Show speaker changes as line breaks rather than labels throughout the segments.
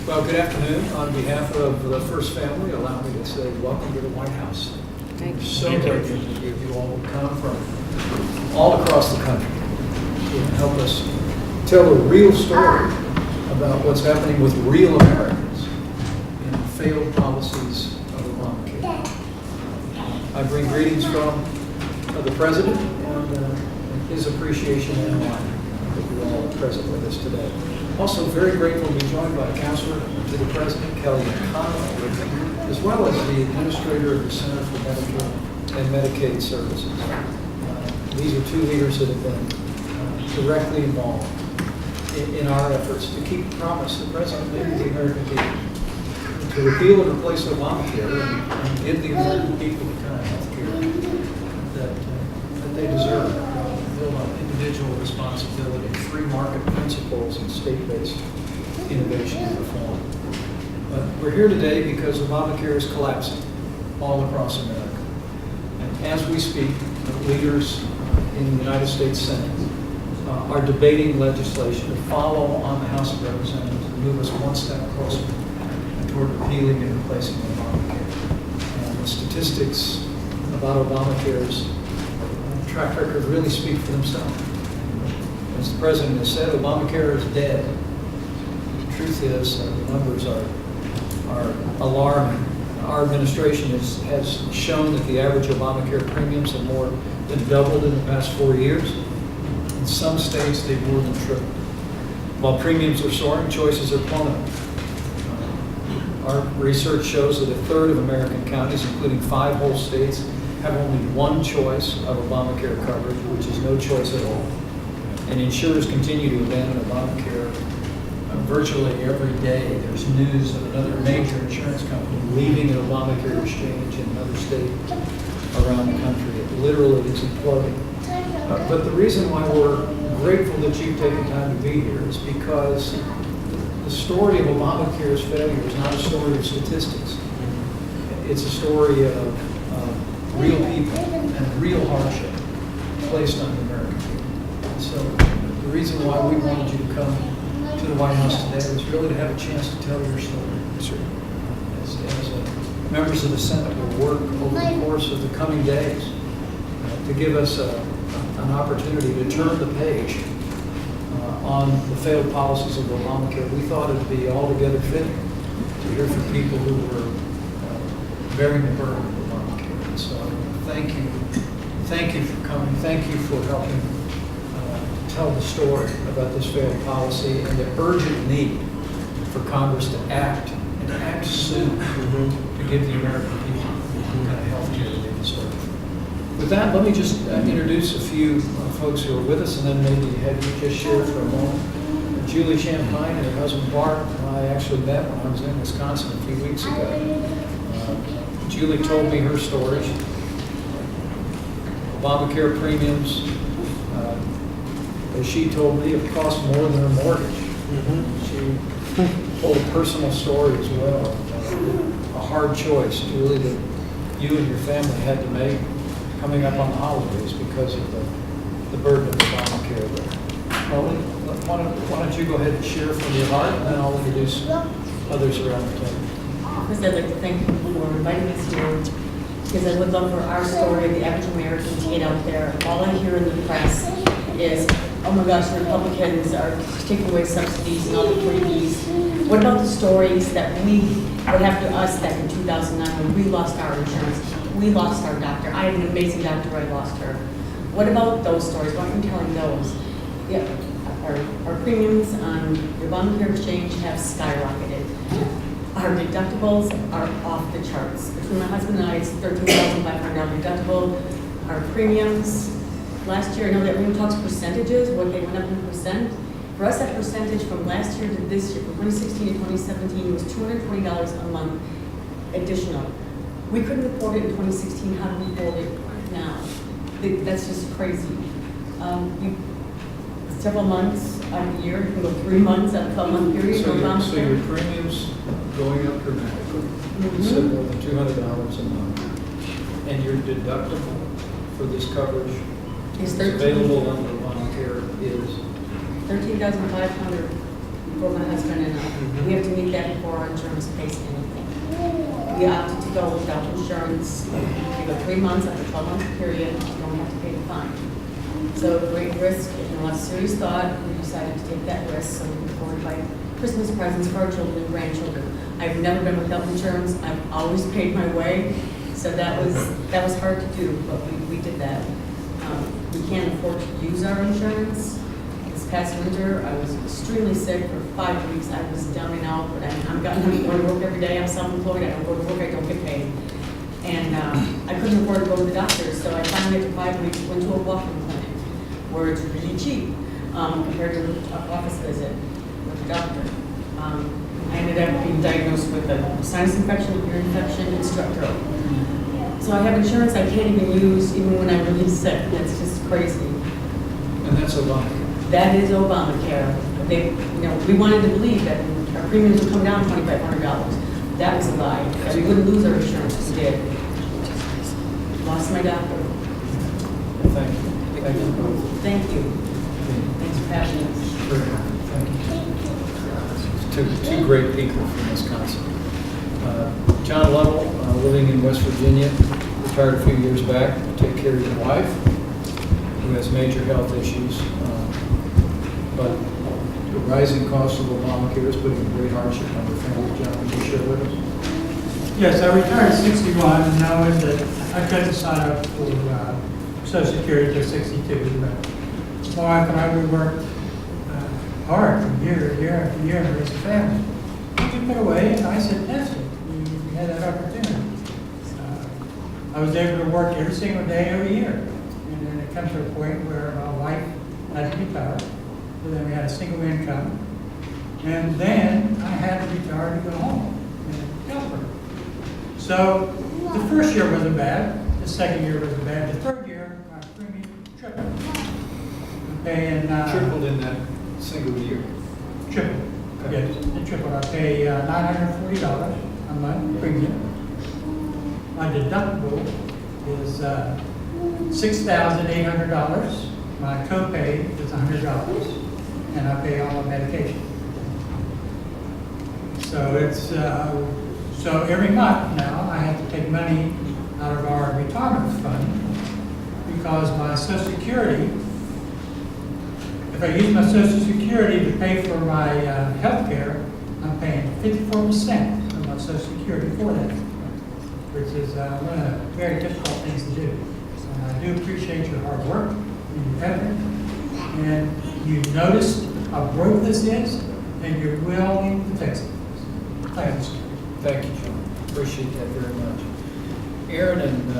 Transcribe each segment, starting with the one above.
Well, good afternoon. On behalf of the First Family, allow me to say welcome to the White House.
Thank you.
So grateful that you all would come from all across the country to help us tell a real story about what's happening with real Americans in failed policies of Obamacare. I bring greetings from the President and his appreciation and honor that you all are present with us today. Also very grateful to be joined by Counselor to the President, Kelly Conway, as well as the Administrator of the Center for Medicare and Medicaid Services. These are two leaders that have been directly involved in our efforts to keep the promise the President made to the American people to repeal and replace Obamacare and give the American people the kind of health care that they deserve. Build on individual responsibility, free market principles, and state-based innovation and reform. But we're here today because Obamacare is collapsing all across America. And as we speak, leaders in the United States Senate are debating legislation to follow on the House of Representatives and move us one step closer toward repealing and replacing Obamacare. And the statistics about Obamacare's track record really speak for themselves. As the President has said, Obamacare is dead. The truth is, the numbers are alarming. Our administration has shown that the average Obamacare premiums have more than doubled in the past 4 years. In some states, they've more than tripled. While premiums are soaring, choices are plummeting. Our research shows that a third of American counties, including 5 whole states, have only one choice of Obamacare coverage, which is no choice at all. And insurers continue to abandon Obamacare. Virtually every day there's news of another major insurance company leaving an Obamacare exchange in another state around the country. It literally is imploding. But the reason why we're grateful that you've taken time to be here is because the story of Obamacare's failure is not a story of statistics. It's a story of real people and real hardship placed on the American people. And so the reason why we wanted you to come to the White House today was really to have a chance to tell your story. As members of the Senate will work over the course of the coming days to give us an opportunity to turn the page on the failed policies of Obamacare. We thought it would be altogether fitting to hear from people who were bearing the burden of Obamacare. And so thank you for coming. Thank you for helping tell the story about this failed policy and the urgent need for Congress to act and to act soon to give the American people the kind of health care that they deserve. With that, let me just introduce a few folks who are with us and then maybe have you just share for a moment. Julie Champagne and her husband Bart and I actually met when I was in Wisconsin a few weeks ago. Julie told me her story. Obamacare premiums, as she told me, have cost more than her mortgage. She told a personal story as well, a hard choice, Julie, that you and your family had to make coming up on the holidays because of the burden of Obamacare there. Molly, why don't you go ahead and share from your heart, and then I'll introduce others around the table.
First, I'd like to thank you for inviting us here, because I would love for our story, the average American, to get out there. All I hear in the press is, oh my gosh, the Republicans are taking away subsidies and all the freebies. What about the stories that what happened to us back in 2009 when we lost our insurance? We lost our doctor. I had an amazing doctor, I lost her. What about those stories? Why aren't you telling those? Yeah, our premiums on the Obamacare exchange have skyrocketed. Our deductibles are off the charts. Between my husband and I, it's $13,500 deductible. Our premiums, last year, I know that everyone talks percentages, what they went up in percent. For us, that percentage from last year to this year, from 2016 to 2017, was $220 a month additional. We couldn't afford it in 2016. How do we afford it now? That's just crazy. Several months out of the year, you can go 3 months out of a 12-month period.
So your premiums going up dramatically. You said more than $200 a month. And your deductible for this coverage
is
available under Obamacare is
$13,500. for my husband and I. We have to meet that before our insurance pays anything. We opted to go without insurance. We go 3 months after a 12-month period, you don't have to pay the fine. So great risk, and a lot of serious thought, we decided to take that risk, so we could afford to buy Christmas presents for our children and grandchildren. I've never been without insurance, I've always paid my way, so that was hard to do, but we did that. We can't afford to use our insurance. This past winter, I was extremely sick for 5 weeks. I was down and out, but I'm going to work every day. I'm self-employed. I don't go to work. I don't get paid. And I couldn't afford to go to the doctor, so I finally, after 5 weeks, went to a walk-in clinic where it's really cheap compared to an office visit with the doctor. I ended up being diagnosed with a sinus infection, ear infection, and strep throat. So I have insurance I can't even use even when I'm really sick. That's just crazy.
And that's Obamacare.
That is Obamacare. We wanted to believe that our premiums would come down $2,500. That was a lie. That we wouldn't lose our insurance. We did. Lost my doctor.
Thank you. Thank you both.
Thank you. Thanks for having us.
Very happy. Thank you. Two great people from Wisconsin. John Lovell, living in West Virginia, retired a few years back to take care of your wife, who has major health issues. But the rising cost of Obamacare is putting a great hardship on the family. John, would you share with us?
Yes, I retired at 61, and knowing that I couldn't sign up for Social Security till 62. But my wife and I, we worked hard from year after year to raise a family. We took it away, and I said, yes, we had that opportunity. I was able to work every single day, every year. And then it comes to a point where my wife had to retire. So then we had a single income. And then I had to retire to go home and help her. So the first year wasn't bad. The second year wasn't bad. The third year, my premium tripled.
Tripled in that single year.
Tripled.
Okay.
Yes, it tripled. I pay $940 a month premium. My deductible is $6,800. My copay is $100, and I pay all my medication. So it's so every month now I have to take money out of our retirement fund because my Social Security. If I use my Social Security to pay for my health care, I'm paying 54% of my Social Security for that, which is one of the very difficult things to do. And I do appreciate your hard work and your effort. And you noticed how broke this is, and you're willing to fix it. Thanks.
Thank you, John. Appreciate that very much. Aaron and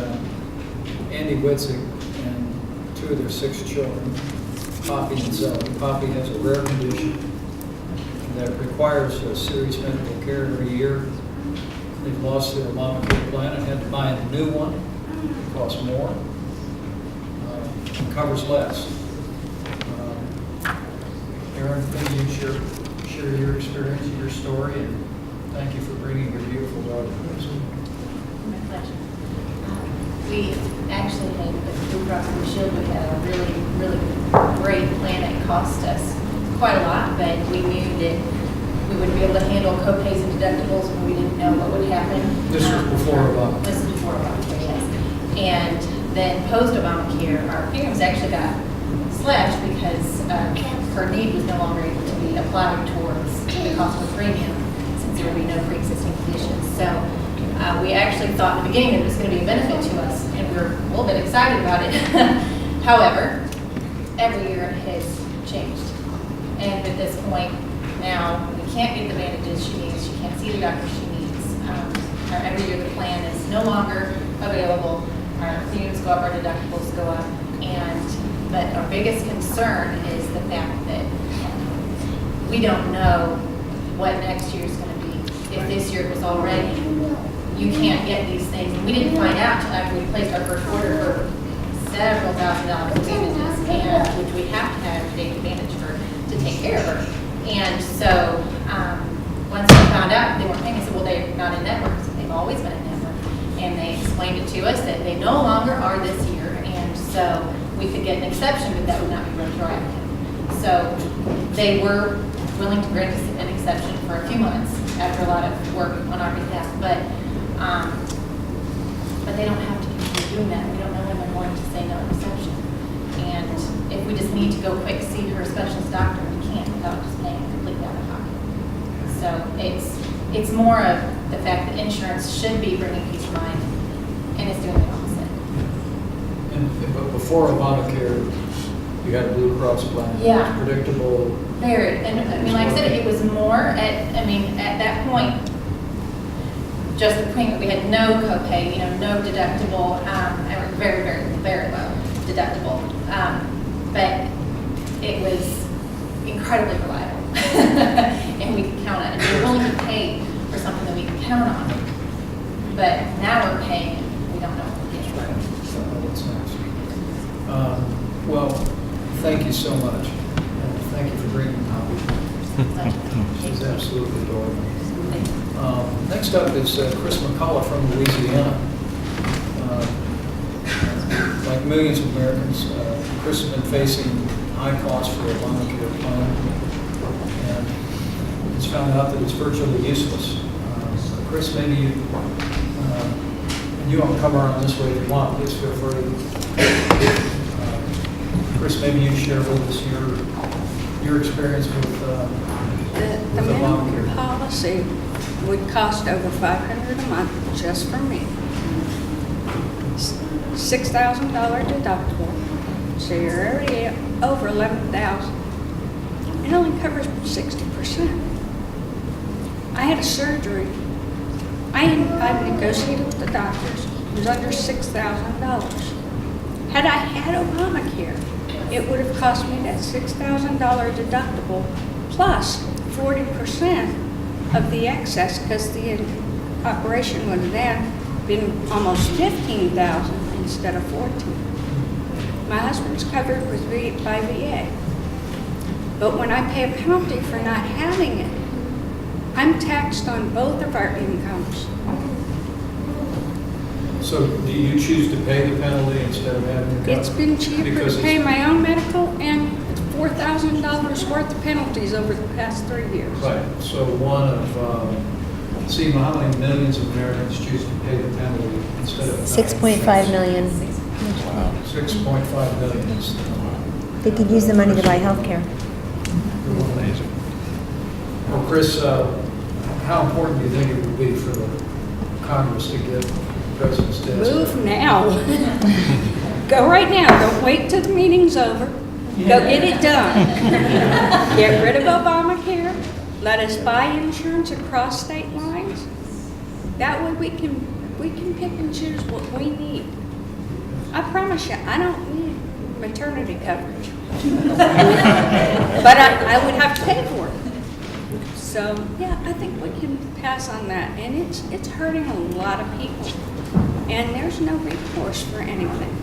Andy Witzig and 2 of their 6 children, Poppy and Zoe. Poppy has a rare condition that requires a serious medical care every year. They've lost their Obamacare plan and had to buy a new one. It costs more, covers less. Aaron, maybe you share your experience, your story, and thank you for bringing your beautiful daughter to us.
My pleasure. We actually had with Blue Cross Blue Shield, we had a really great plan that cost us quite a lot, but we knew that we wouldn't be able to handle co-pays and deductibles when we didn't know what would happen.
This was before Obamacare.
This was before Obamacare, yes. And then post-Obamacare, our premiums actually got slashed because her need was no longer able to be applied towards the cost of the premium since there would be no pre-existing conditions. So we actually thought in the beginning that it was going to be a benefit to us, and we were a little bit excited about it. However, every year it has changed. And at this point now, we can't get the bandages she needs. She can't see the doctor she needs. Every year the plan is no longer available. Our premiums go up, our deductibles go up. But our biggest concern is the fact that we don't know what next year's going to be. If this year was already, you can't get these things. And we didn't find out until after we placed our first order for several $1,000s of bandages, and which we have to have to take advantage to take care of her. And so once we found out they weren't paying, I said, well, they're not in network. I said, they've always been in network. And they explained it to us that they no longer are this year. And so we could get an exception, but that would not be retroactive. So they were willing to grant us an exception for a few months after a lot of work on our behalf, but they don't have to continue doing that. We don't know when they're going to say no exception. And if we just need to go quick see her specialist doctor, we can't without just paying completely out of pocket. So it's more of the fact that insurance should be bringing peace of mind, and it's doing the opposite.
But before Obamacare, you had a Blue Cross plan.
Yeah.
It was predictable.
Very, and I mean, like I said, it was more at that point, just the point that we had no copay, no deductible, and very, very, very low deductible. But it was incredibly reliable. And we could count on it. We only could pay for something that we could count on. But now we're paying, and we don't know what we're getting.
That's nice. Well, thank you so much. And thank you for bringing the hobby. She's absolutely adorable. Next up is Chris McCullough from Louisiana. Like millions of Americans, Chris has been facing high costs for Obamacare plan, and he's found out that it's virtually useless. Chris, maybe you, and you want to come around this way if you want, please feel free. Chris, maybe you share with us your experience with
The minimum
Obamacare.
policy would cost over $500 a month just for me. $6,000 deductible, so you're already over $11,000. It only covers 60%. I had a surgery. I negotiated with the doctors. It was under $6,000. Had I had Obamacare, it would have cost me that $6,000 deductible plus 40% of the excess, because the operation would have then been almost $15,000 instead of $14,000. My husband's covered by VA, but when I pay a penalty for not having it, I'm taxed on both of our incomes.
So do you choose to pay the penalty instead of having it covered?
It's been cheaper
Because
to pay
it's-
my own medical and $4,000 worth of penalties over the past 3 years.
Right, so one of, Seema, how many millions of Americans choose to pay the penalty instead of?
6.5 million.
6.5 million is
They could use the money to buy health care.
amazing. Well, Chris, how important do you think it would be for the Congress to get the President's desk?
Move now. Go right now. Don't wait till the meeting's over. Go get it done. Get rid of Obamacare. Let us buy insurance across state lines. That way we can pick and choose what we need. I promise you, I don't need maternity coverage. But I would have to pay for it. So, yeah, I think we can pass on that. And it's hurting a lot of people. And there's no recourse for anything.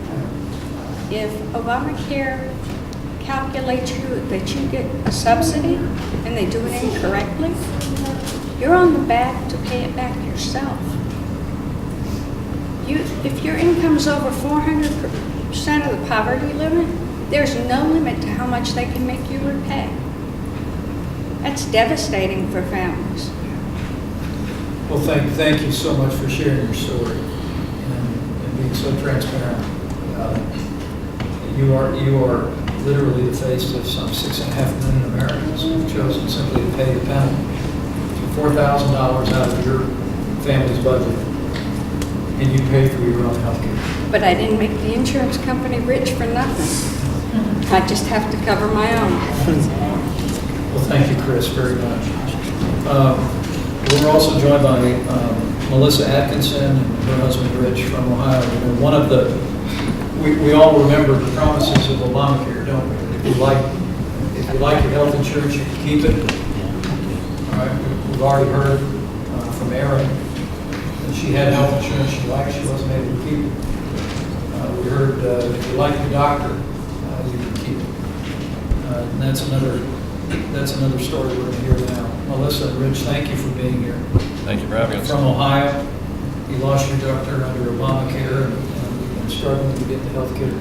If Obamacare calculates you that you get a subsidy and they do it incorrectly, you're on the back to pay it back yourself. If your income's over 400% of the poverty limit, there's no limit to how much they can make you repay. That's devastating for families.
Well, thank you so much for sharing your story and being so transparent. You are literally the face of some 6.5 million Americans who've chosen simply to pay the penalty. $4,000 out of your family's budget, and you pay for your own health care.
But I didn't make the insurance company rich for nothing. I just have to cover my own.
Well, thank you, Chris, very much. We're also joined by Melissa Atkinson and her husband Rich from Ohio. One of the, we all remember the promises of Obamacare, don't we? If you like your health insurance, you can keep it. All right, we've already heard from Erin that she had health insurance she liked, she wasn't able to keep it. We heard if you like your doctor, you can keep it. And that's another story we're going to hear now. Melissa and Rich, thank you for being here.
Thank you for having us.
From Ohio, you lost your doctor under Obamacare and you've been struggling to get the health care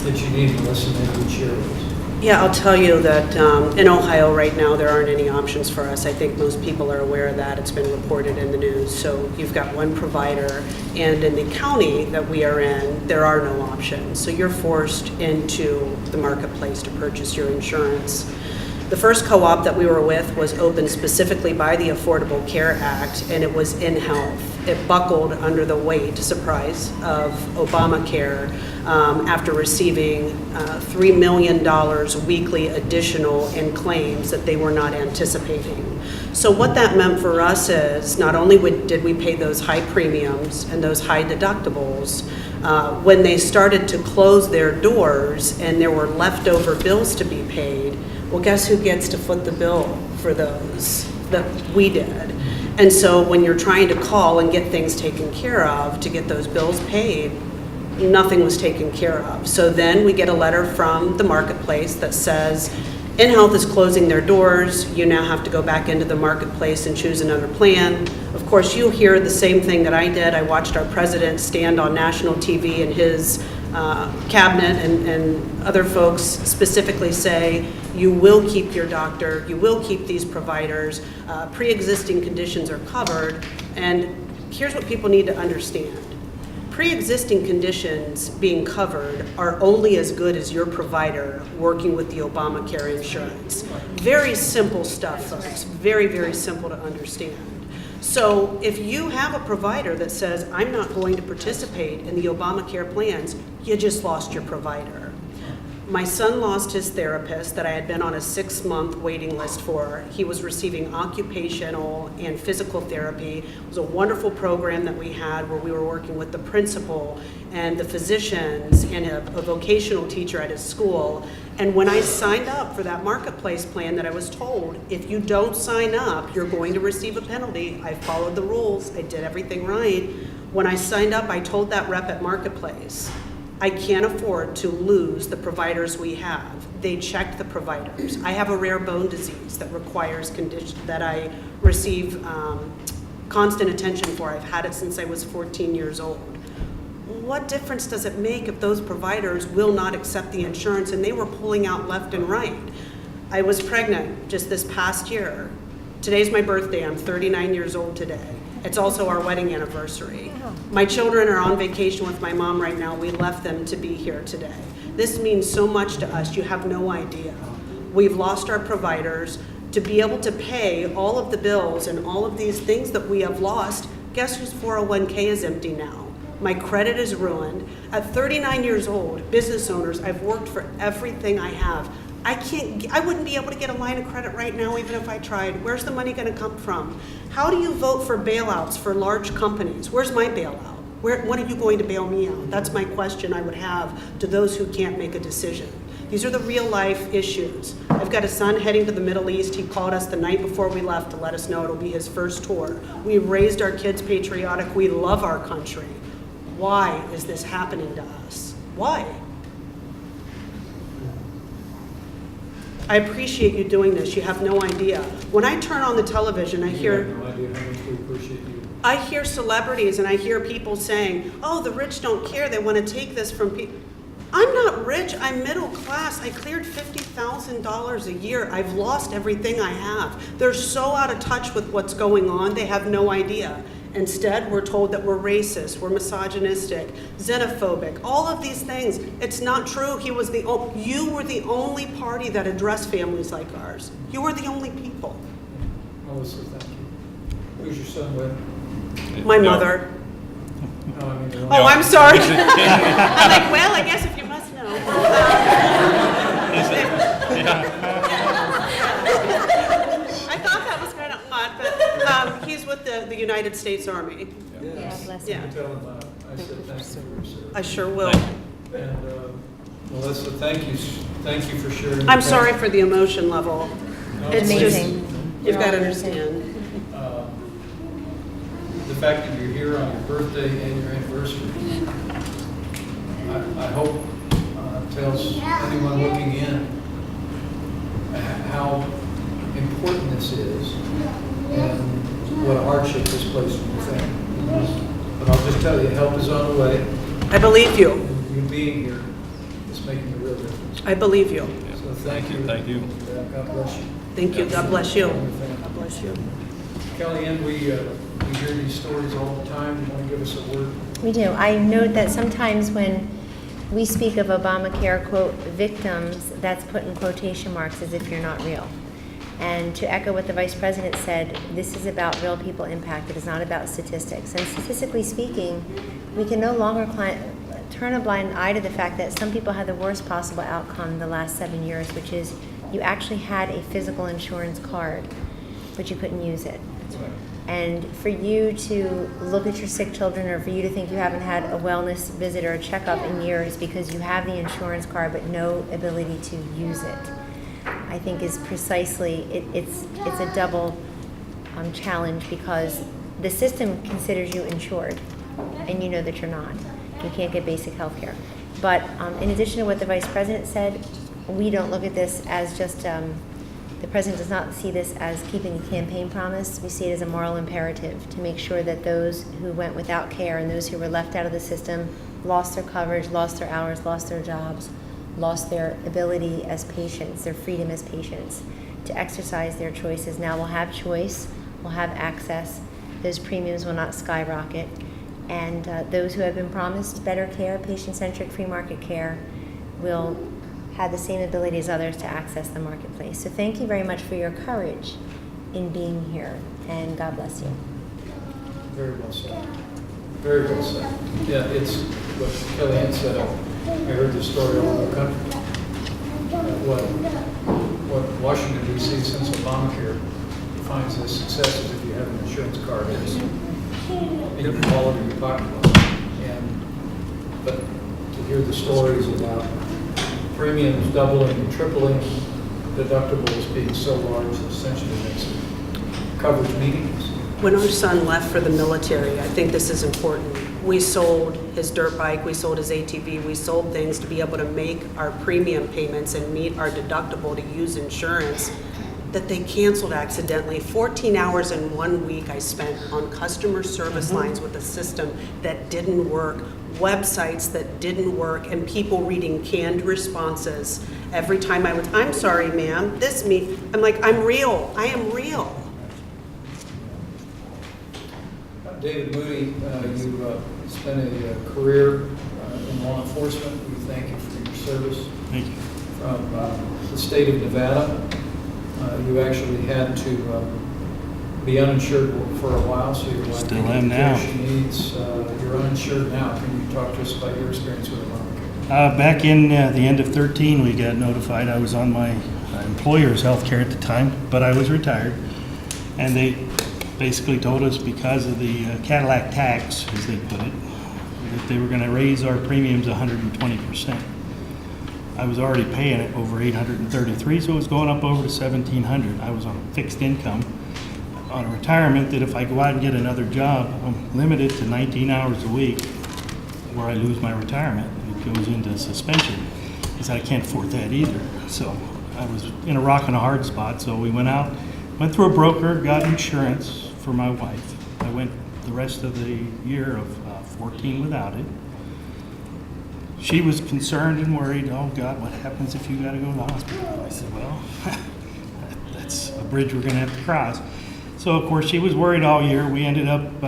that you need. Melissa, maybe you'd share with us.
Yeah, I'll tell you that in Ohio right now, there aren't any options for us. I think most people are aware of that. It's been reported in the news. So you've got one provider, and in the county that we are in, there are no options. So you're forced into the marketplace to purchase your insurance. The first co-op that we were with was opened specifically by the Affordable Care Act, and it was in health. It buckled under the weight, surprise, of Obamacare after receiving $3 million weekly additional in claims that they were not anticipating. So what that meant for us is not only did we pay those high premiums and those high deductibles, when they started to close their doors and there were leftover bills to be paid, well, guess who gets to foot the bill for those? That we did. And so when you're trying to call and get things taken care of to get those bills paid, nothing was taken care of. So then we get a letter from the marketplace that says, InHealth is closing their doors. You now have to go back into the marketplace and choose another plan. Of course, you'll hear the same thing that I did. I watched our president stand on national TV and his cabinet and other folks specifically say, you will keep your doctor, you will keep these providers, pre-existing conditions are covered, and here's what people need to understand. Pre-existing conditions being covered are only as good as your provider working with the Obamacare insurance. Very simple stuff, folks, very, very simple to understand. So if you have a provider that says, I'm not going to participate in the Obamacare plans, you just lost your provider. My son lost his therapist that I had been on a 6-month waiting list for. He was receiving occupational and physical therapy. It was a wonderful program that we had where we were working with the principal and the physicians and a vocational teacher at his school. And when I signed up for that marketplace plan that I was told, if you don't sign up, you're going to receive a penalty. I followed the rules. I did everything right. When I signed up, I told that rep at Marketplace, I can't afford to lose the providers we have. They checked the providers. I have a rare bone disease that requires that I receive constant attention for. I've had it since I was 14 years old. What difference does it make if those providers will not accept the insurance? And they were pulling out left and right. I was pregnant just this past year. Today's my birthday. I'm 39 years old today. It's also our wedding anniversary. My children are on vacation with my mom right now. We left them to be here today. This means so much to us. You have no idea. We've lost our providers. To be able to pay all of the bills and all of these things that we have lost, guess whose 401k is empty now? My credit is ruined. At 39 years old, business owners, I've worked for everything I have. I wouldn't be able to get a line of credit right now even if I tried. Where's the money going to come from? How do you vote for bailouts for large companies? Where's my bailout? When are you going to bail me out? That's my question I would have to those who can't make a decision. These are the real life issues. I've got a son heading to the Middle East. He called us the night before we left to let us know it'll be his first tour. We raised our kids patriotic. We love our country. Why is this happening to us? Why? I appreciate you doing this. You have no idea. When I turn on the television, I hear...
You have no idea how much we appreciate you.
I hear celebrities and I hear people saying, oh, the rich don't care. They want to take this from people. I'm not rich. I'm middle class. I cleared $50,000 a year. I've lost everything I have. They're so out of touch with what's going on, they have no idea. Instead, we're told that we're racist, we're misogynistic, xenophobic, all of these things. It's not true. You were the only party that addressed families like ours. You were the only people.
Melissa, thank you. Who's your son with?
My mother.
No, I mean,
Oh, I'm sorry. I'm like, well, I guess if you must know. I thought that was kind of odd, but he's with the United States Army.
Yeah, bless
Yeah.
him.
Tell him I said thank you for your service.
I sure will.
And Melissa, thank you for sharing.
I'm sorry for the emotion level.
No,
It's
Amazing.
just, you've got to understand.
The fact that you're here on your birthday and your anniversary, I hope tells anyone looking in how important this is and what a hardship this place will think. But I'll just tell you, help is on the way.
I believe you.
And you being here is making a real difference.
I believe you.
So Thank you.
Thank you.
God bless you.
Thank you, God bless you. God bless you.
Kellyanne, we hear these stories all the time. You want to give us a word?
We do. I note that sometimes when we speak of Obamacare, quote, victims, that's put in quotation marks as if you're not real. And to echo what the Vice President said, this is about real people impacted. It's not about statistics. And statistically speaking, we can no longer turn a blind eye to the fact that some people had the worst possible outcome in the last 7 years, which is you actually had a physical insurance card, but you couldn't use it. And for you to look at your sick children, or for you to think you haven't had a wellness visit or a checkup in years because you have the insurance card but no ability to use it, I think is precisely, it's a double challenge, because the system considers you insured and you know that you're not. You can't get basic health care. But in addition to what the Vice President said, we don't look at this as just, the President does not see this as keeping a campaign promise. We see it as a moral imperative to make sure that those who went without care and those who were left out of the system lost their coverage, lost their hours, lost their jobs, lost their ability as patients, their freedom as patients, to exercise their choices. Now we'll have choice, we'll have access, those premiums will not skyrocket, and those who have been promised better care, patient-centric free market care, will have the same ability as others to access the marketplace. So thank you very much for your courage in being here, and God bless you.
Very well said. Very well said. Yeah, it's what Kellyanne said. I heard this story all over the country. What Washington, D.C., since Obamacare defines as success is if you have an insurance card and you can haul it in your pocketbook. But to hear the stories about premiums doubling and tripling, deductibles being so large, essentially makes coverage meaningless.
When our son left for the military, I think this is important. We sold his dirt bike, we sold his ATV, we sold things to be able to make our premium payments and meet our deductible to use insurance that they canceled accidentally. 14 hours in 1 week I spent on customer service lines with a system that didn't work, websites that didn't work, and people reading canned responses. Every time I was, I'm sorry, ma'am, this me, I'm like, I'm real, I am real.
David Moody, you spent a career in law enforcement. We thank you for your service.
Thank you.
From the state of Nevada, you actually had to be uninsured for a while, so your wife
Still am now.
needs. You're uninsured now. Can you talk to us about your experience with Obamacare?
Back in the end of 13, we got notified. I was on my employer's health care at the time, but I was retired. And they basically told us because of the Cadillac tax, as they put it, that they were going to raise our premiums 120%. I was already paying it over $833, so it was going up over to $1,700. I was on a fixed income on a retirement that if I go out and get another job, I'm limited to 19 hours a week where I lose my retirement. It goes into suspension because I can't afford that either. So I was in a rock and a hard spot. So we went through a broker, got insurance for my wife. I went the rest of the year of 14 without it. She was concerned and worried, oh God, what happens if you got to go to the hospital? I said, well, that's a bridge we're going to have to cross. So of course she was worried all year. We ended up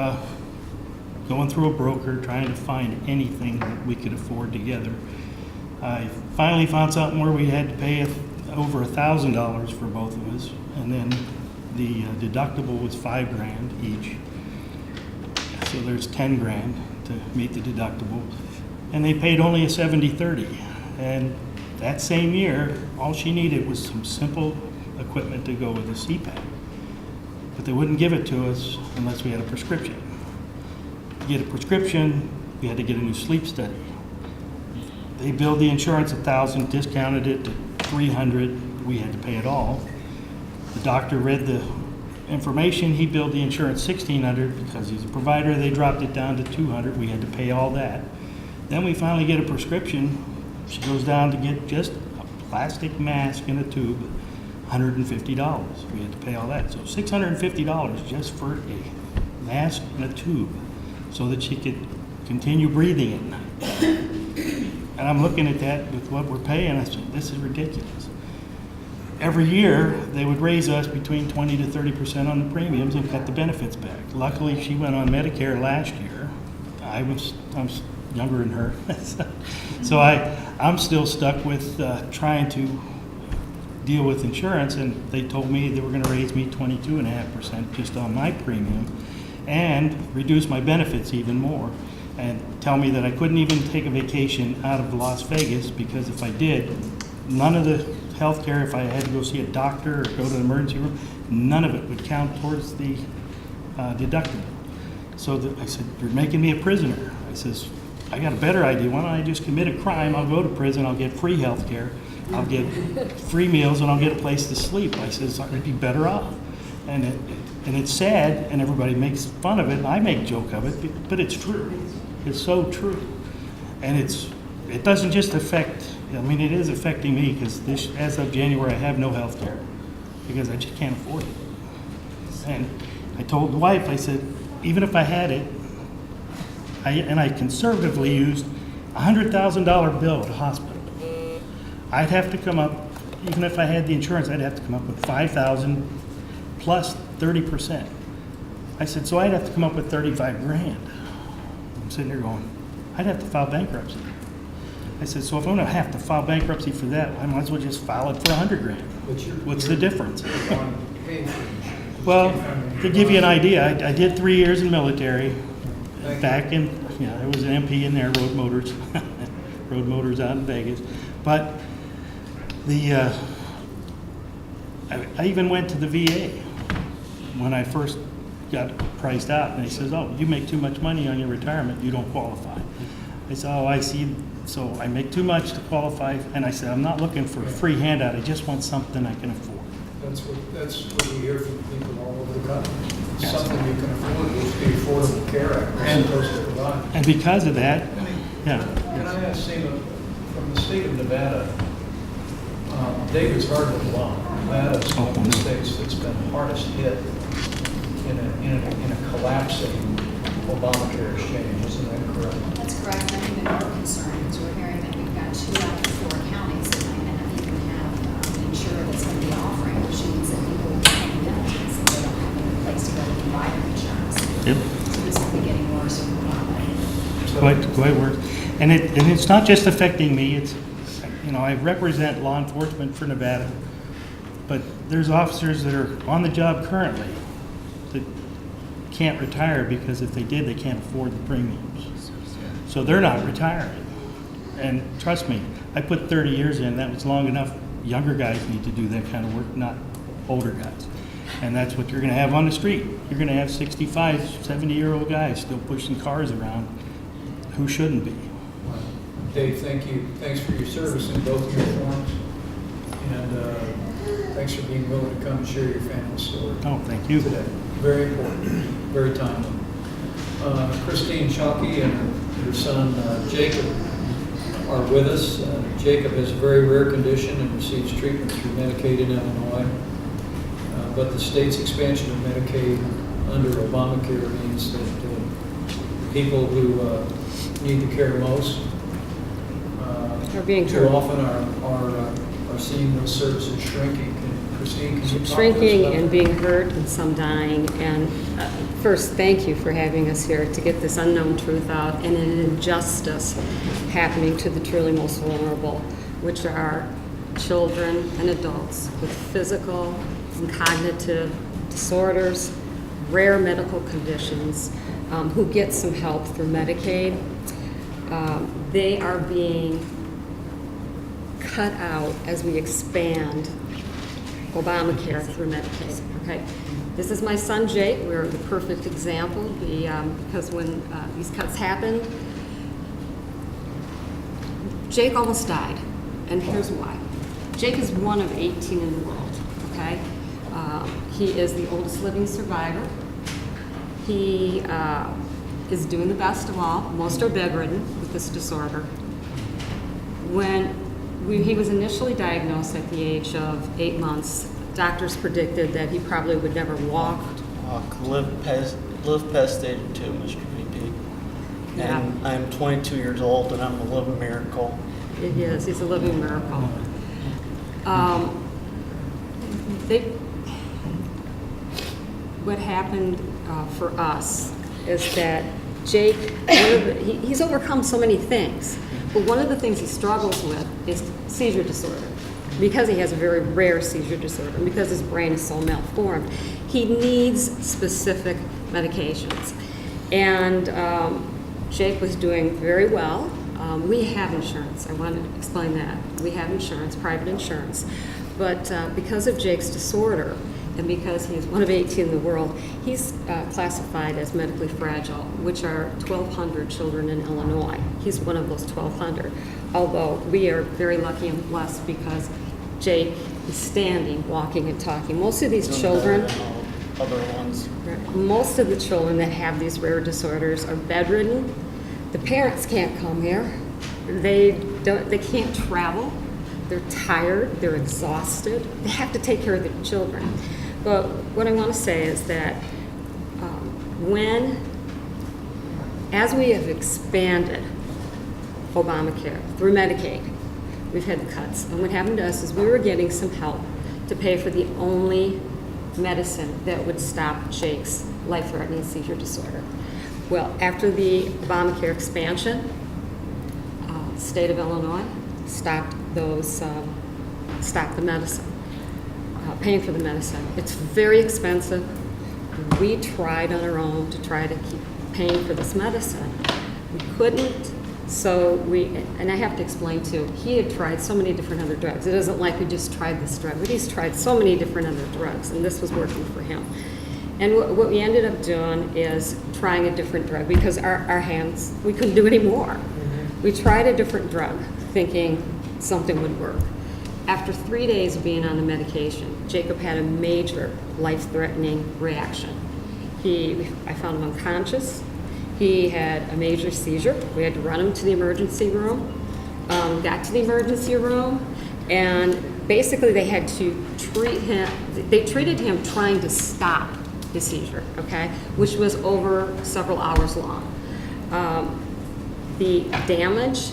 going through a broker, trying to find anything that we could afford together. I finally found something where we had to pay over $1,000 for both of us, and then the deductible was $5,000 each. So there's $10,000 to meet the deductible. And they paid only a 70/30. And that same year, all she needed was some simple equipment to go with the CPAP. But they wouldn't give it to us unless we had a prescription. To get a prescription, we had to get a new sleep study. They billed the insurance $1,000, discounted it to $300. We had to pay it all. The doctor read the information. He billed the insurance $1,600 because he's a provider. They dropped it down to $200. We had to pay all that. Then we finally get a prescription. She goes down to get just a plastic mask in a tube, $150. We had to pay all that. So $650 just for a mask and a tube so that she could continue breathing at night. And I'm looking at that with what we're paying. I said, this is ridiculous. every year, they would raise us between 20 to 30% on the premiums and cut the benefits back. Luckily, she went on Medicare last year. I'm younger than her. So I'm still stuck with trying to deal with insurance, and they told me they were going to raise me 22.5% just on my premium and reduce my benefits even more, and tell me that I couldn't even take a vacation out of Las Vegas because if I did, none of the health care, if I had to go see a doctor or go to the emergency room, none of it would count towards the deductible. So I said, you're making me a prisoner. I says, I got a better idea. Why don't I just commit a crime? I'll go to prison. I'll get free health care. I'll get free meals, and I'll get a place to sleep. I says, I'd be better off. And it's sad, and everybody makes fun of it, and I make joke of it, but it's true. It's so true. And it doesn't just affect, I mean, it is affecting me because as of January, I have no health care because I just can't afford it. And I told the wife, I said, even if I had it, I conservatively used a $100,000 bill at a hospital. I'd have to come up, even if I had the insurance, I'd have to come up with $5,000 plus 30%. I said, so I'd have to come up with 35 grand. I'm sitting there going, I'd have to file bankruptcy. I said, so if I'm gonna have to file bankruptcy for that, I might as well just file it for 100 grand. What's the difference? Well, to give you an idea, I did 3 years in the military. Back in, I was an MP in there, rode motors, rode motors out in Vegas. But I even went to the VA when I first got priced out, and they says, oh, you make too much money on your retirement, you don't qualify. I said, oh, I see, so I make too much to qualify, and I said, I'm not looking for a free handout, I just want something I can afford.
That's what we hear from people all over the country. It's something you can afford, which is the Affordable Care Act was supposed to provide.
And because of that, yeah.
Can I ask Seema, from the state of Nevada, David's hardly alone. Nevada is one of the states that's been hardest hit in a collapsing Obamacare exchange, isn't that correct?
That's correct. I'm even more concerned because we're hearing that we've got 2 out of 4 counties that might not even have an insurer that's going to be offering, which means that people will be paying penalties and they don't have any place to go to buy their insurance.
Yep.
So this will be getting worse over time.
Quite worse. And it's not just affecting me, it's, I represent law enforcement for Nevada, but there's officers that are on the job currently that can't retire because if they did, they can't afford the premiums. So they're not retiring. And trust me, I put 30 years in, that was long enough. Younger guys need to do that kind of work, not older guys. And that's what you're gonna have on the street. You're gonna have 65, 70-year-old guys still pushing cars around who shouldn't be.
Dave, thank you. Thanks for your service in both uniforms. And thanks for being willing to come and share your family story.
Oh, thank you.
Today. Very important, very timely. Christine Chalky and her son Jacob are with us. Jacob has a very rare condition and receives treatment through Medicaid in Illinois. But the state's expansion of Medicaid under Obamacare means that people who need the care most
are being
too often are seeing those services shrinking. Christine, can you talk to us
shrinking
about
and
that?
being hurt and some dying. And first, thank you for having us here to get this unknown truth out and an injustice happening to the truly most vulnerable, which are children and adults with physical and cognitive disorders, rare medical conditions, who get some help through Medicaid. They are being cut out as we expand Obamacare through Medicaid. Okay, this is my son Jake. We're the perfect example because when these cuts happened, Jake almost died, and here's why. Jake is one of 18 in the world. Okay, he is the oldest living survivor. He is doing the best of all. Most are bedridden with this disorder. When he was initially diagnosed at the age of 8 months, doctors predicted that he probably would never walk.
Live past stage 2, Mr. VP.
Yeah.
And I'm 22 years old, and I'm a living miracle.
It is. He's a living miracle. What happened for us is that Jake, he's overcome so many things, but one of the things he struggles with is seizure disorder. Because he has a very rare seizure disorder, and because his brain is so malformed, he needs specific medications. And Jake was doing very well. We have insurance. I want to explain that. We have insurance, private insurance. But because of Jake's disorder, and because he's one of 18 in the world, he's classified as medically fragile, which are 1,200 children in Illinois. He's one of those 1,200. Although we are very lucky and blessed because Jake is standing, walking, and talking. Most of these children,
Other ones.
most of the children that have these rare disorders are bedridden. The parents can't come here. They can't travel. They're tired. They're exhausted. They have to take care of their children. But what I want to say is that as we have expanded Obamacare through Medicaid, we've had the cuts. And what happened to us is we were getting some help to pay for the only medicine that would stop Jake's life-threatening seizure disorder. Well, after the Obamacare expansion, state of Illinois stopped the medicine, paying for the medicine. It's very expensive. We tried on our own to try to keep paying for this medicine. We couldn't. So and I have to explain too, he had tried so many different other drugs. It isn't like we just tried this drug, but he's tried so many different other drugs, and this was working for him. And what we ended up doing is trying a different drug because our hands, we couldn't do any more. We tried a different drug thinking something would work. After 3 days of being on the medication, Jacob had a major life-threatening reaction. I found him unconscious. He had a major seizure. We had to run him to the emergency room. Got to the emergency room, and basically they had to treat him. They treated him trying to stop his seizure, okay, which was over several hours long. The damage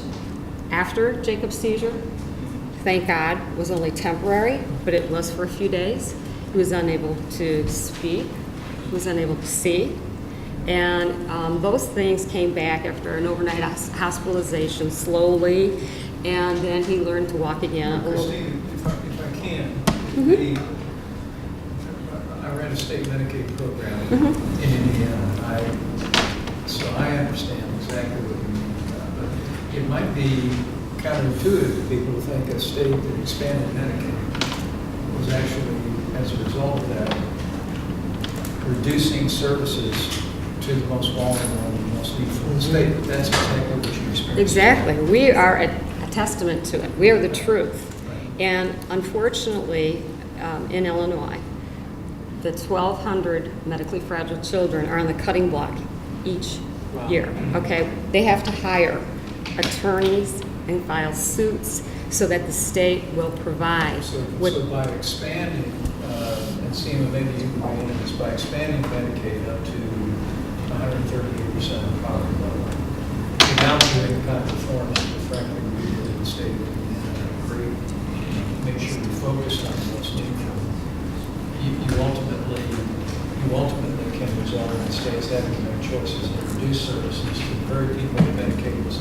after Jacob's seizure, thank God, was only temporary, but it was for a few days. He was unable to speak. He was unable to see. And those things came back after an overnight hospitalization slowly, and then he learned to walk again.
Christine, if I can, I ran a state Medicaid program in Indiana, so I understand exactly what you mean. But it might be counterintuitive to people to think a state that expanded Medicaid was actually, as a result of that, reducing services to the most vulnerable and the most needful in the state. But that's exactly what you experienced.
Exactly. We are a testament to it. We are the truth. And unfortunately, in Illinois, the 1,200 medically fragile children are on the cutting block each year. Okay, they have to hire attorneys and file suits so that the state will provide.
So by expanding, and Seema, maybe you can weigh in on this, by expanding Medicaid up to 138% of poverty level, you're now doing the kind of reforms that frankly we did in the state of Indiana and agree. Make sure you focus on what's needful. You ultimately can result in states having to make choices and reduce services to the very people that Medicaid was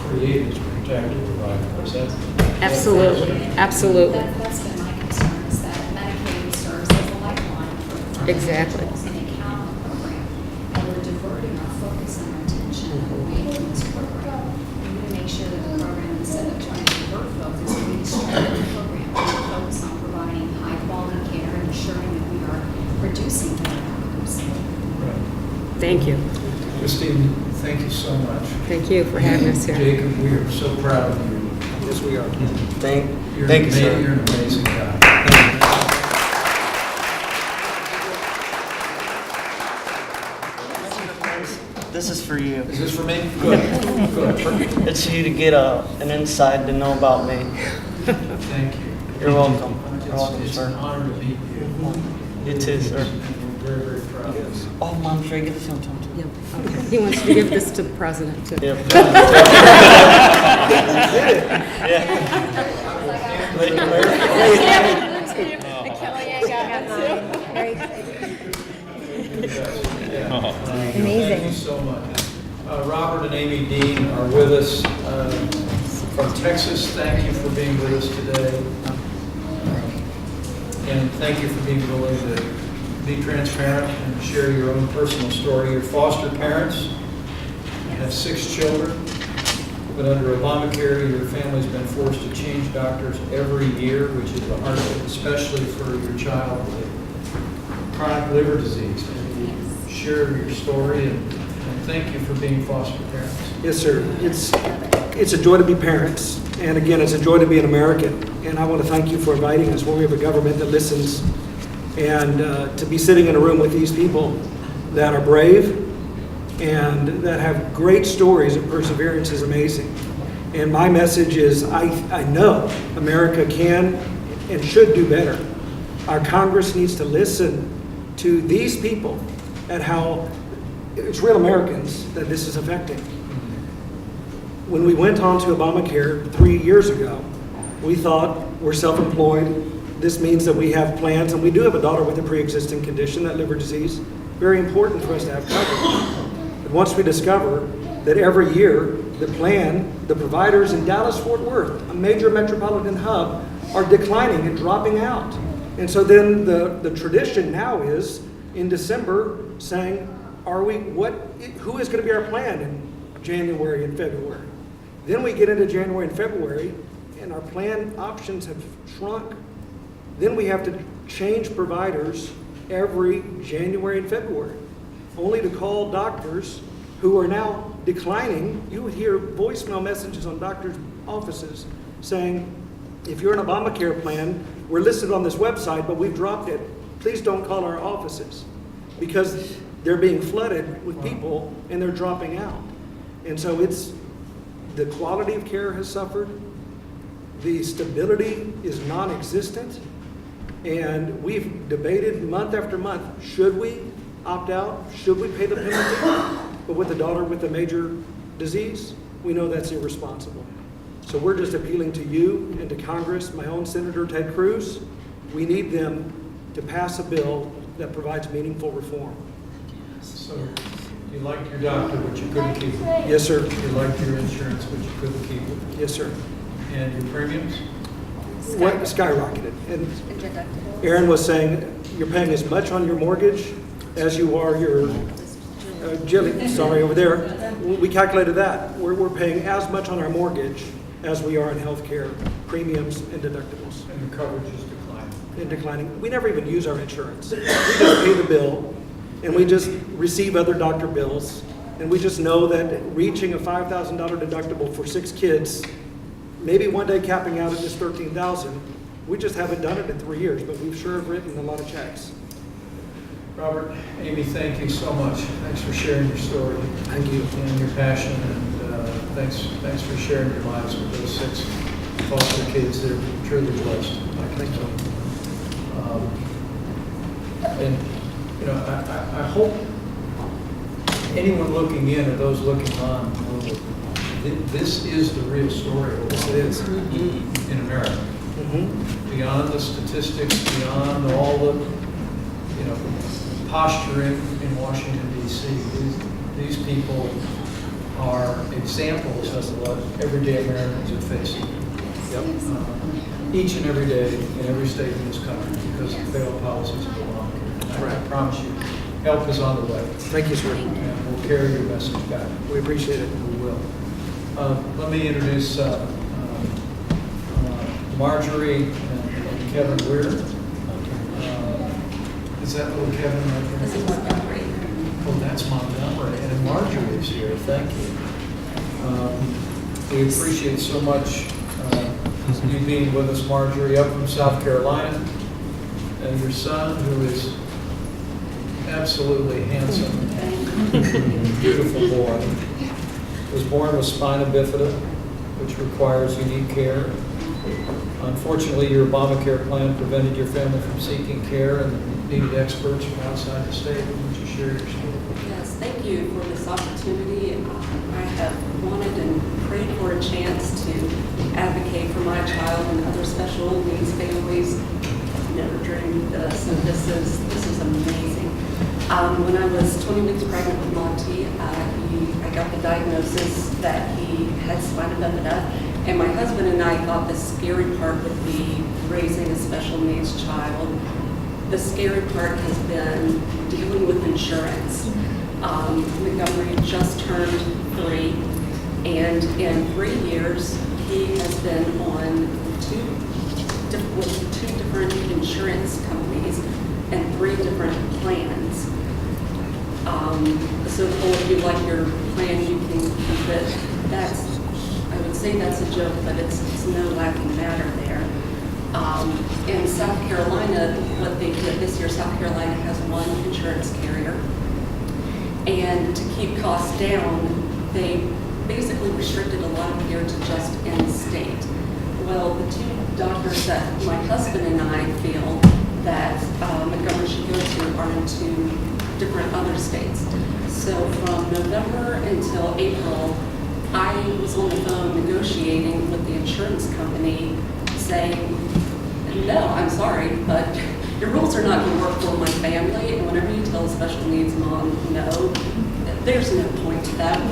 created to protect and provide. Is that?
Absolutely, absolutely.
That's been my concern, is that Medicaid serves as a lifeline for
Exactly.
individuals in the account program. And we're diverting our focus and our attention away from this program. We need to make sure that the program, instead of trying to divert focus, we strengthen the program. We focus on providing high quality care and ensuring that we are reducing bad outcomes.
Right.
Thank you.
Christine, thank you so much.
Thank you for having us here.
Jacob, we are so proud of you.
Yes, we are. Thank
You're
you, sir.
You're an amazing guy.
This is for you.
Is this for me? Good. Good.
It's for you to get an insight to know about me.
Thank you.
You're welcome. You're welcome,
It's
sir.
an honor to meet you.
You too, sir.
We're very, very proud.
Oh, Mom, should I get this on time too?
Yep. Okay. He wants to give this to the president too.
Yep. Yeah. Wait, come here.
best. Yeah.
Amazing.
Thank you so much. Robert and Amy Dean are with us from Texas. Thank you for being with us today. And thank you for being willing to be transparent and share your own personal story. You're foster parents. You have 6 children. But under Obamacare, your family's been forced to change doctors every year, which is a hardship, especially for your child with chronic liver disease. Maybe share your story and thank you for being foster parents.
Yes, sir. It's a joy to be parents, and again, it's a joy to be an American. And I want to thank you for inviting us. Where we have a government that listens, and to be sitting in a room with these people that are brave and that have great stories of perseverance is amazing. And my message is, I know America can and should do better. Our Congress needs to listen to these people at how it's real Americans that this is affecting. When we went on to Obamacare 3 years ago, we thought we're self-employed. This means that we have plans, and we do have a daughter with a pre-existing condition, that liver disease. Very important for us to have coverage. But once we discover that every year the plan, the providers in Dallas-Fort Worth, a major metropolitan hub, are declining and dropping out. And so then the tradition now is in December saying, who is going to be our plan in January and February? Then we get into January and February and our plan options have shrunk. Then we have to change providers every January and February, only to call doctors who are now declining. You would hear voicemail messages on doctors' offices saying, if you're an Obamacare plan, we're listed on this website, but we've dropped it. Please don't call our offices, because they're being flooded with people and they're dropping out. And so the quality of care has suffered. The stability is non-existent. And we've debated month after month, should we opt out? Should we pay the penalty? But with a daughter with a major disease, we know that's irresponsible. So we're just appealing to you and to Congress, my own Senator Ted Cruz. We need them to pass a bill that provides meaningful reform.
So you liked your doctor, but you couldn't keep it.
Yes, sir.
You liked your insurance, but you couldn't keep it.
Yes, sir.
And your premiums?
Skyrocketed. And Aaron was saying, you're paying as much on your mortgage as you are your over there. We calculated that. We're paying as much on our mortgage as we are in health care premiums and deductibles.
And the coverage is declining.
And declining. We never even use our insurance. We just pay the bill, and we just receive other doctor bills, and we just know that reaching a $5,000 deductible for 6 kids, maybe one day capping out at this $13,000, we just haven't done it in 3 years, but we've sure have written a lot of checks.
Robert, Amy, thank you so much. Thanks for sharing your story.
Thank you.
And your passion, and thanks for sharing your lives with those 6 foster kids. They're truly blessed.
Thank you.
And, you know, I hope anyone looking in or those looking on know that this is the real story of
Yes,
what
it is.
in America.
Mm-hmm.
Beyond the statistics, beyond all the, posturing in Washington, D.C., these people are examples of what everyday Americans are facing. Each and every day in every state in this country because of failed policies of Obamacare. I promise you, help is on the way.
Thank you, sir.
And we'll carry your message back.
We appreciate it.
We will. Let me introduce Marjorie and Kevin Weir. Is that little Kevin right there?
This is Montgomery.
Oh, that's Montgomery. And Marjorie is here. Thank you. We appreciate so much you being with us, Marjorie, up from South Carolina. And your son, who is absolutely handsome, beautiful boy, was born with spina bifida, which requires unique care. Unfortunately, your Obamacare plan prevented your family from seeking care and needed experts from outside the state. Would you share your story?
Yes, thank you for this opportunity. I have wanted and prayed for a chance to advocate for my child and other special needs families. Never dreamed of this, and this is amazing.
When I was 20 weeks pregnant with Monty, I got the diagnosis that he had spina bifida, and my husband and I thought the scary part would be raising a special needs child. The scary part has been dealing with insurance. Montgomery just turned 3, and in 3 years, he has been on with 2 different insurance companies and 3 different plans. So the whole, if you like your plan, you can keep it. That's, I would say that's a joke, but it's no laughing matter there. In South Carolina, what they did this year, South Carolina has 1 insurance carrier. And to keep costs down, they basically restricted a lot of care to just in-state. Well, the 2 doctors that my husband and I feel that Montgomery should go to are in 2 different other states. So from November until April, I was on the phone negotiating with the insurance company saying, no, I'm sorry, but your rules are not going to work for my family, and whenever you tell a special needs mom no, there's no point to that. I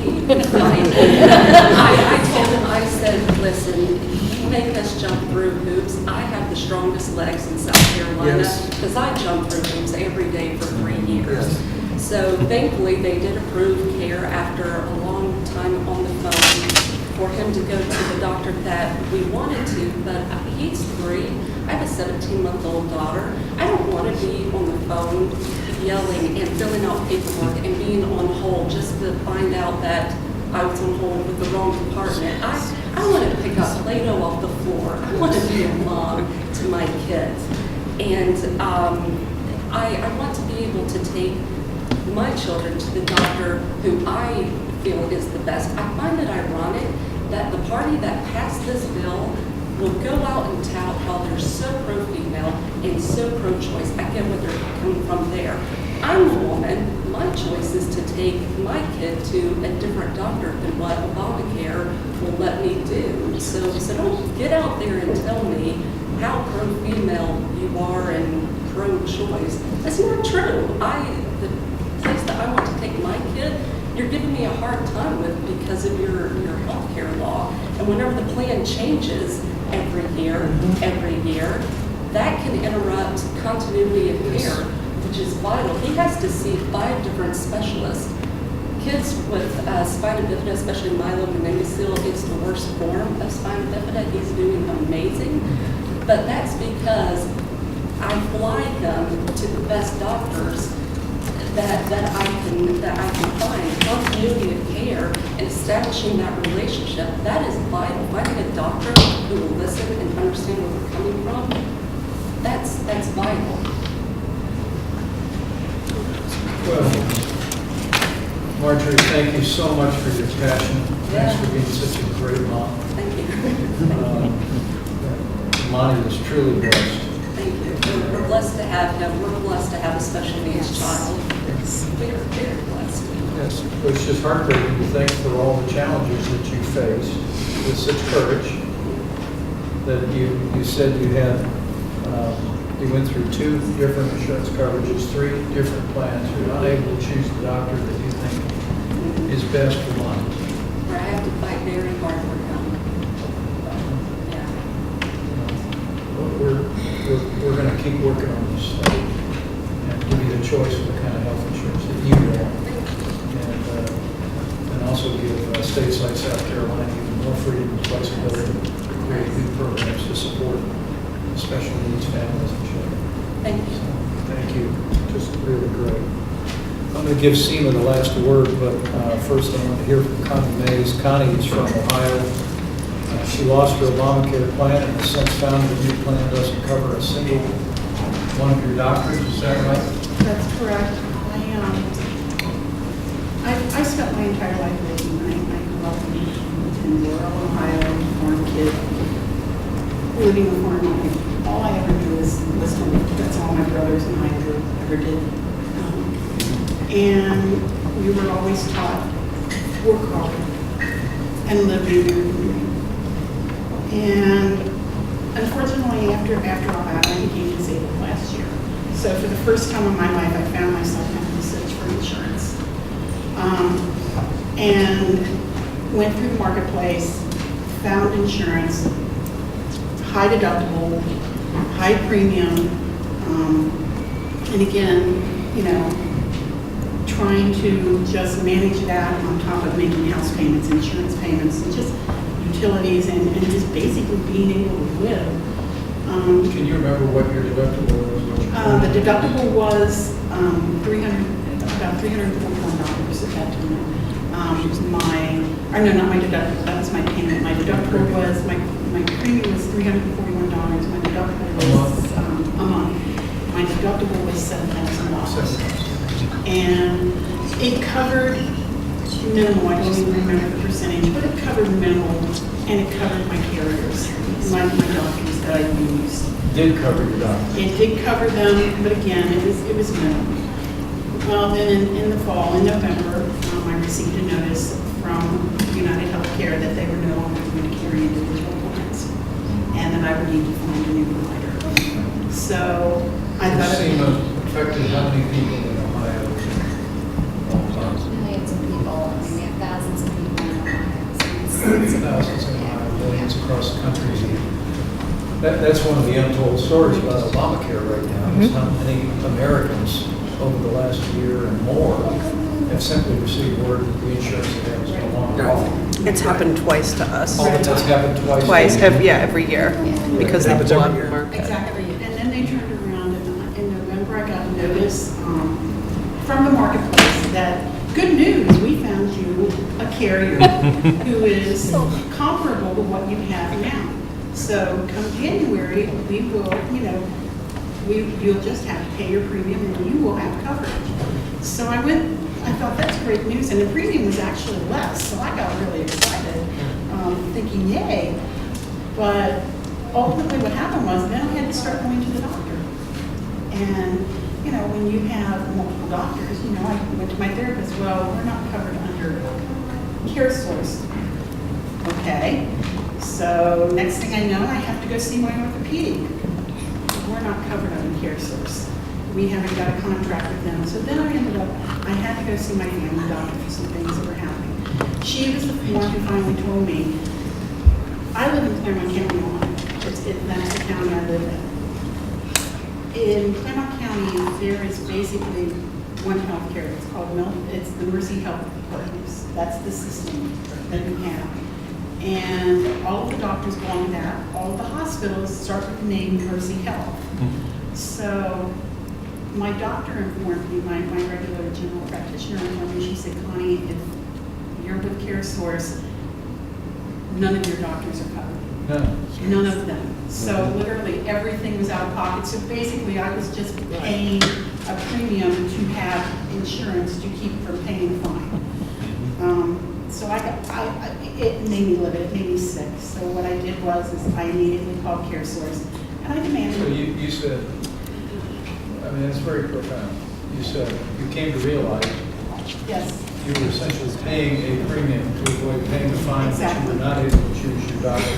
told him, I said, listen, you make us jump through hoops. I have the strongest legs in South Carolina because I jump through hoops every day for 3 years.
Yes.
So thankfully, they did approve care after a long time on the phone for him to go to the doctor that we wanted to, but he's 3. I have a 17-month-old daughter. I don't want to be on the phone yelling and filling out paperwork and being on hold just to find out that I was on hold with the wrong department. I want to pick up Play-Doh off the floor. I want to be a mom to my kids. And I want to be able to take my children to the doctor who I feel is the best. I find it ironic that the party that passed this bill will go out and tout how they're so pro-female and so pro-choice. I get where they're coming from there. I'm a woman. My choice is to take my kid to a different doctor than what Obamacare will let me do. So don't get out there and tell me how pro-female you are and pro-choice. That's not true. The place that I want to take my kid, you're giving me a hard time with because of your health care law. And whenever the plan changes every year, that can interrupt continuity of care, which is vital. He has to see 5 different specialists. Kids with spina bifida, especially myelomenincocele, it's the worst form of spina bifida. He's doing amazing, but that's because I fly him to the best doctors that I can find. Continuity of care and establishing that relationship, that is vital. Finding a doctor who will listen and understand where we're coming from, that's vital.
Well, Marjorie, thank you so much for your passion. Thanks for being such a great mom.
Thank you.
Monty is truly blessed.
Thank you. We're blessed to have him. We're blessed to have a special needs child. We're very blessed.
Yes, it's just heartbreaking to think for all the challenges that you faced with such courage that you said you had, you went through 2 different insurance coverages, 3 different plans. You're unable to choose the doctor that you think is best for Monty.
Where I have to fight very hard for him.
We're going to keep working on this and give you the choice of the kind of health insurance that you want. And also give states like South Carolina even more freedom and flexibility to create new programs to support special needs families and children.
Thank you.
Thank you. Just really great. I'm going to give Seema the last word, but first I want to hear from Connie Mays. Connie is from Ohio. She lost her Obamacare plan and has since found the new plan doesn't cover a single one of your doctors. Is that right?
That's correct. I spent my entire life living. I grew up in rural Ohio, farm kid, living a farm life. All I ever do is home. That's all my brothers and I ever did. And we were always taught, work hard and live in your community. And unfortunately, after all that, I became disabled last year. So for the first time in my life, I found myself having to And went through the marketplace, found insurance, high deductible, high premium, and again, trying to just manage that on top of making house payments, insurance payments, and just utilities, and just basically being able to live.
Can you remember what your deductible was?
The deductible was about $341 at that time. Not my deductible, that was my payment. My deductible was, my premium was $341. My deductible was a month. My deductible was $7,000. And it covered minimal, I don't even remember the percentage, but it covered minimal, and it covered my carriers, my doctors that I used.
Did cover your doctor?
It did cover them, but again, it was minimal. Well, then in the fall, in November, I received a notice from United Healthcare that they were no longer going to carry individual plans, and that I would need to find a new provider. So I thought
CMS affected how many people in Ohio?
Millions of people, I mean, we have thousands of people in Ohio. So it's-
Thousands in Ohio, millions across the country. That's one of the untold stories about Obamacare right now, is how many Americans over the last year and more have simply received word that the insurance they have is no longer offered.
It's happened twice to us.
That's happened twice.
Twice, every year, because they
Happens
pull
every
out the
year.
market.
Exactly, and then they turned around, and in November, I got a notice from the marketplace that, good news, we found you a carrier who is comparable to what you have now. So come January, we will, you'll just have to pay your premium and you will have coverage. So I thought that's great news, and the premium was actually less, so I got really excited, thinking, yay. But ultimately what happened was, then I had to start going to the doctor. And, when you have multiple doctors, I went to my therapist, well, we're not covered under CareSource. Okay, so next thing I know, I have to go see my orthopedic. We're not covered under CareSource. We haven't got a contract with them. So then I had to go see my family doctor for some things that were happening. She was the one who finally told me, I live in Claremont County, Ohio. That's the county I live in. In Claremont County, there is basically one healthcare. It's the Mercy Health Partners. That's the system that we have. And all of the doctors belong to that. All of the hospitals start with the name Mercy Health. So my doctor informed me, my regular general practitioner informed me, she said, Connie, if you're with CareSource, none of your doctors are covered. None of them. So literally everything was out of pocket. So basically I was just paying a premium to have insurance to keep from paying a fine. So it made me livid, it made me sick. So what I did was I immediately called CareSource and I demanded.
So you said, it's very profound. You said you came to realize
Yes.
you were essentially paying a premium to avoid paying the fine,
Exactly.
but you were not able to choose your doctor.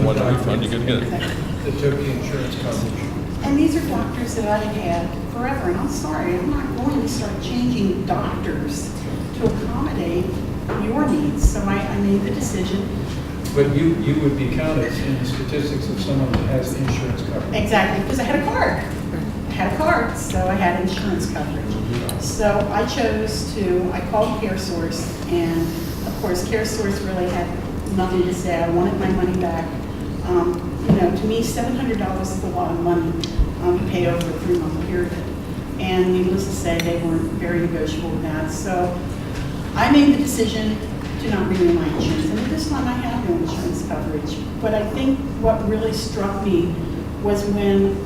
What refund you could get.
That took the insurance coverage.
And these are doctors that I've had forever, and I'm sorry, I'm not going to start changing doctors to accommodate your needs. So I made the decision.
But you would be counted in the statistics of someone that has insurance coverage.
Exactly, because I had a card. So I had insurance coverage. So I called CareSource, and of course, CareSource really had nothing to say. I wanted my money back. To me, $700 is a lot of money to pay over a 3-month period. And needless to say, they weren't very negotiable with that. So I made the decision to not renew my insurance. And at this time, I have no insurance coverage. But I think what really struck me was when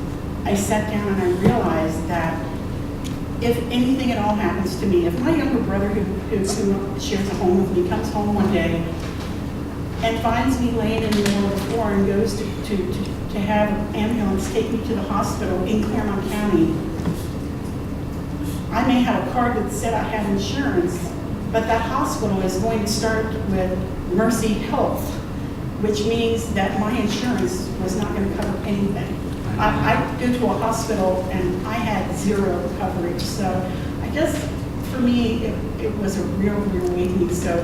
I sat down and I realized that if anything at all happens to me, if my younger brother who shares a home with me comes home one day and finds me laying in the middle of the floor and goes to have an ambulance take me to the hospital in Claremont County, I may have a card that said I have insurance, but that hospital is going to start with Mercy Health, which means that my insurance was not going to cover anything. I go to a hospital and I had zero coverage. So I guess for me, it was a real awakening. So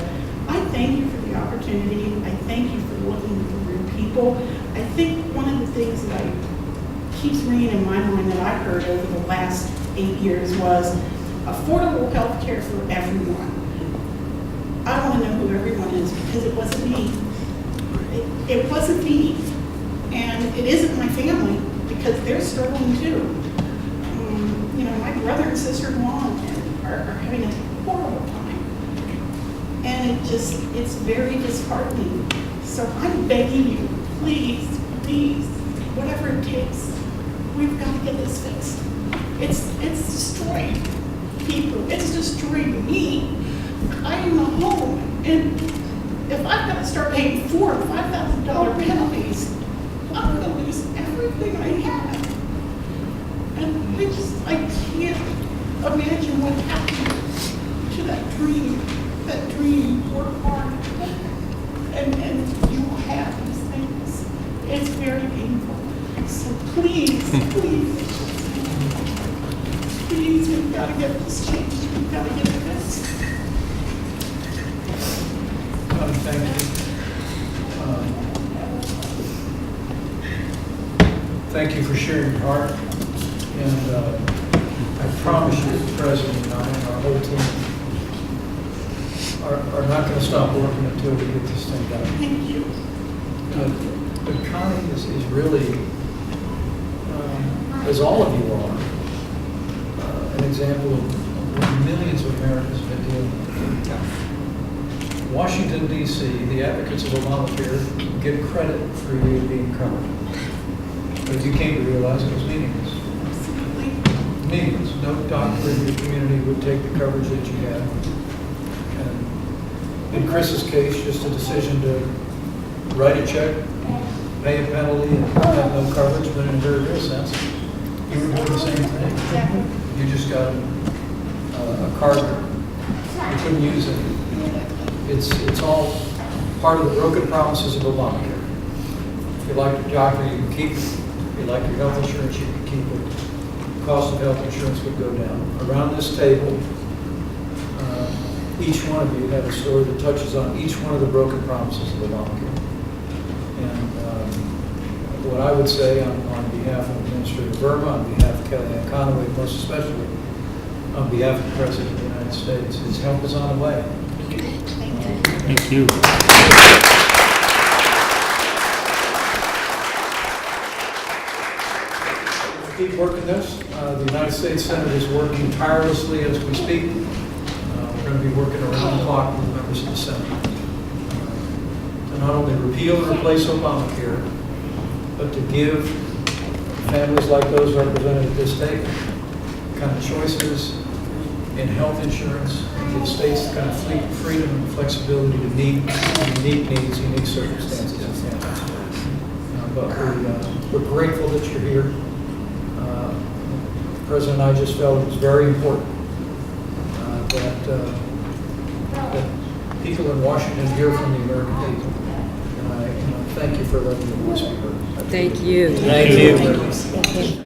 I thank you for the opportunity. I thank you for looking for real people. I think one of the things that keeps ringing in my mind that I heard over the last 8 years was affordable health care for everyone. I want to know who everyone is because it wasn't me. It wasn't me. And it isn't my family because they're struggling too. You know, my brother and sister-in-law are having a horrible time. And it's very disheartening. So I'm begging you, please, please, whatever it takes, we've got to get this fixed. It's destroying people. It's destroying me. I own a home, and if I've got to start paying $4,000 or $5,000 penalties, I'm going to lose everything I have. And I can't imagine what happened to that dream. That dream, work hard, and you will have these things. It's very painful. So please, please, please, we've got to get this changed. We've got to get it fixed.
Thank you. Thank you for sharing your heart. And I promise you, the President and I and our whole team are not going to stop working until we get this thing done.
Thank you.
The county is really, as all of you are, an example of what millions of Americans have been dealing with. Washington, D.C., the advocates of Obamacare get credit for you being covered. But you came to realize it was meaningless. Meaningless. No doctor in your community would take the coverage that you had. And in Chris's case, just a decision to write a check, pay a penalty, and have no coverage, but in a very real sense, you were doing the same thing. You just got a card you couldn't use it. It's all part of the broken promises of Obamacare. If you like your doctor, you can keep it. If you like your health insurance, you can keep it. The cost of health insurance would go down. Around this table, each one of you have a story that touches on each one of the broken promises of Obamacare. And what I would say on behalf of Administrator Verma, on behalf of Kellyanne Conway, most especially on behalf of the President of the United States, is help is on the way.
Thank you.
Keep working this. The United States Senate is working tirelessly as we speak. We're going to be working around the clock with members of the Senate to not only repeal and replace Obamacare, but to give families like those represented at this table kind of choices in health insurance, and give states the kind of freedom and flexibility to meet unique needs, unique circumstances of families. But we're grateful that you're here. The President and I just felt it was very important that people in Washington hear from the American people. And I thank you for letting your voice be heard.
Thank you.
Thank you.
Thank you.